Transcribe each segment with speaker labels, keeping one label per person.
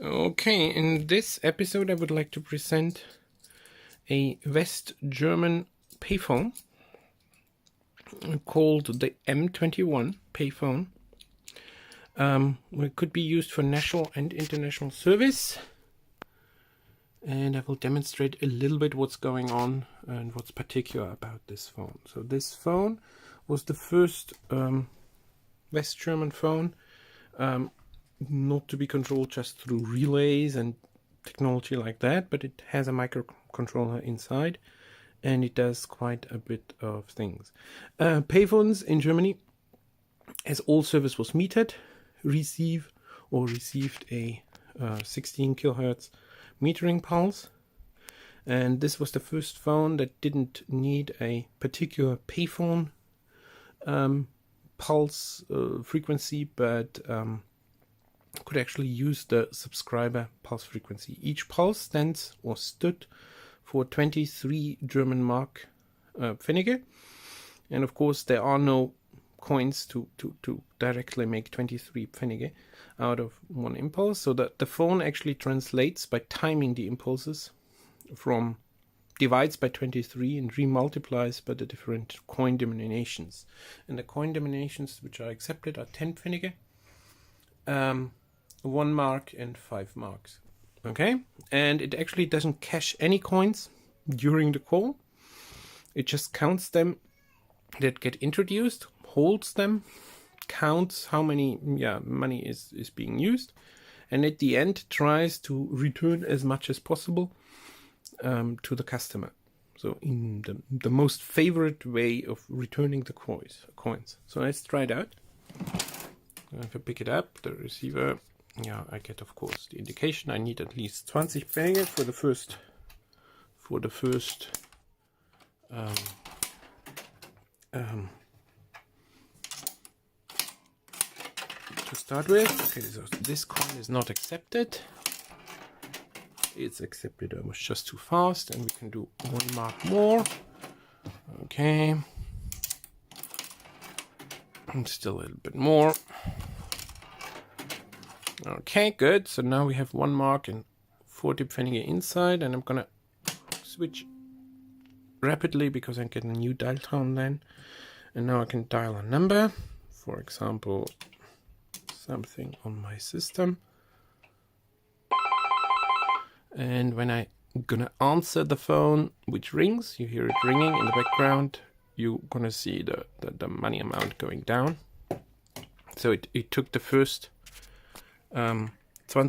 Speaker 1: Okay, in this episode I would like to present a West German payphone called the M21 payphone. It could be used for national and international service, and I will demonstrate a little bit what's going on and what's particular about this phone. So this phone was the first West German phone, not to be controlled just through relays and technology like that, but it has a microcontroller inside and it does quite a bit of things. Payphones in Germany, as all service was metered, received a 16 kilohertz metering pulse, and this was the first phone that didn't need a particular payphone pulse frequency, but could actually use the subscriber pulse frequency. Each pulse stood for 23 German mark Pfennige, and of course there are no coins to directly make 23 Pfennige out of one impulse, so that the phone actually translates by timing the impulses from divides by 23 and remultiplies by the different coin denominations. And the coin denominations which are accepted are 10 Pfennige, 1 mark and 5 marks. Okay, and it actually doesn't cache any coins during the call. It just counts them that get introduced, holds them, counts how many money is being used, and at the end tries to return as much as possible to the customer. So in the most favorite way of returning the coins. So let's try it out. If I pick it up, the receiver, I get of course the indication I need at least 20 Pfennige for the first to start with. Okay, so this coin is not accepted. It's accepted almost just too fast, and we can do 1 mark more. Okay, and still a little bit more. Okay, good. So now we have 1 mark and 40 Pfennige inside, and I'm gonna switch rapidly because I get a new dial tone then. And now I can dial a number, for example, something on my system. And when I'm gonna answer the phone, which rings, you hear it ringing in the background, you're gonna see the money amount going down. So it took the first 20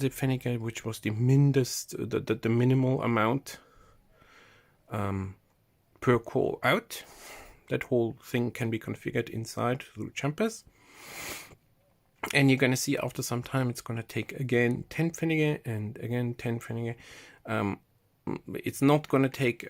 Speaker 1: Pfennige, which was the the minimal amount per call out. That whole thing can be configured inside through jumpers. And you're going to see after some time it's going to take again 10 Pfennige and again 10 Pfennige. It's not going to take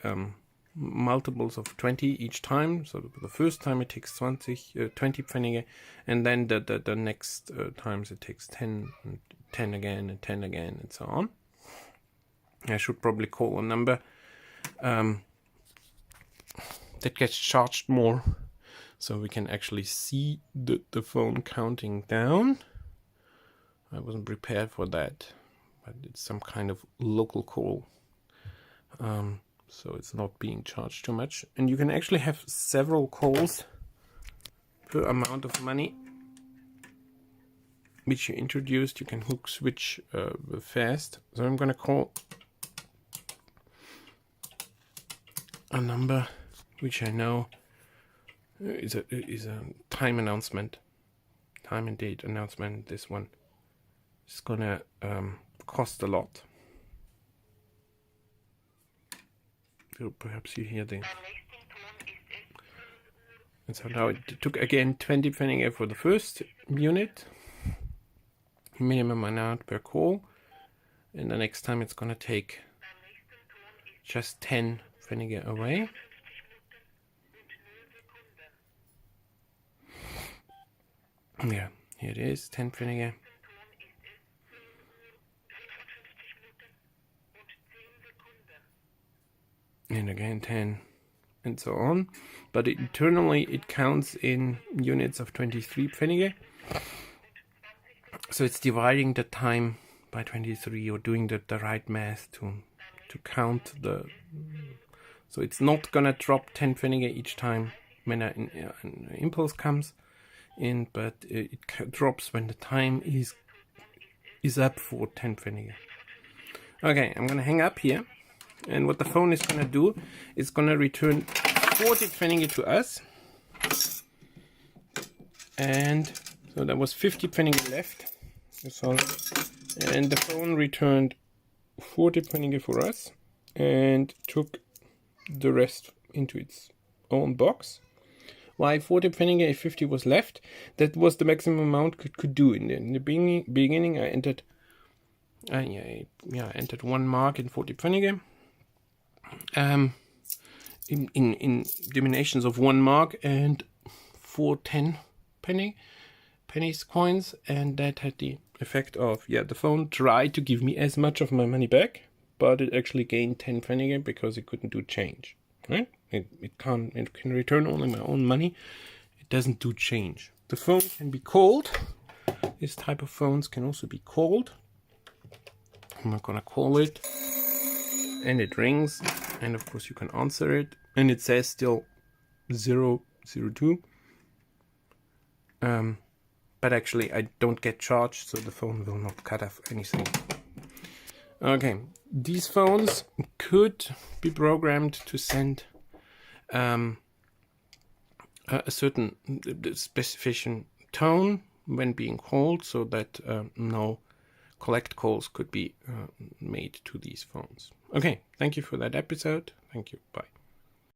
Speaker 1: multiples of 20 each time. So the first time it takes 20 Pfennige, and then the next times it takes 10 and 10 again and 10 again and so on. I should probably call a number that gets charged more, so we can actually see the phone counting down. I wasn't prepared for that, but it's some kind of local call, so it's not being charged too much. And you can actually have several calls per amount of money which you introduced. You can hook switch fast. So I'm gonna call a number which I know is a time announcement, time and date announcement. This one is gonna cost a lot. So perhaps you hear the. And so now it took again 20 Pfennige for the first unit, minimum amount per call, and the next time it's gonna take just 10 Pfennige away. Yeah, here it is, 10 Pfennige. And again 10, and so on. But internally it counts in units of 23 Pfennige. So it's dividing the time by 23 or doing the right math to count the. So it's not gonna drop 10 Pfennige each time when an impulse comes in, but it drops when the time is up for 10 Pfennige. Okay, I'm gonna hang up here, and what the phone is gonna do is gonna return 40 Pfennige to us, and so there was 50 Pfennige left. So, and the phone returned 40 Pfennige for us and took the rest into its own box. Why 40 Pfennige if 50 was left? That was the maximum amount could do. In the beginning, I entered, I entered 1 mark in 40 Pfennige. In denominations of 1 mark and 4 10 pennies coins, and that had the effect of the phone tried to give me as much of my money back, but it actually gained 10 Pfennige because it couldn't do change. Right? It can return only my own money. It doesn't do change. The phone can be called. This type of phones can also be called. I'm not gonna call it, and it rings, and of course you can answer it, and it says still 002. But actually I don't get charged, so the phone will not cut off anything. Okay, these phones could be programmed to send a certain specification tone when being called, so that no collect calls could be made to these phones. Okay, thank you for that episode. Thank you. Bye.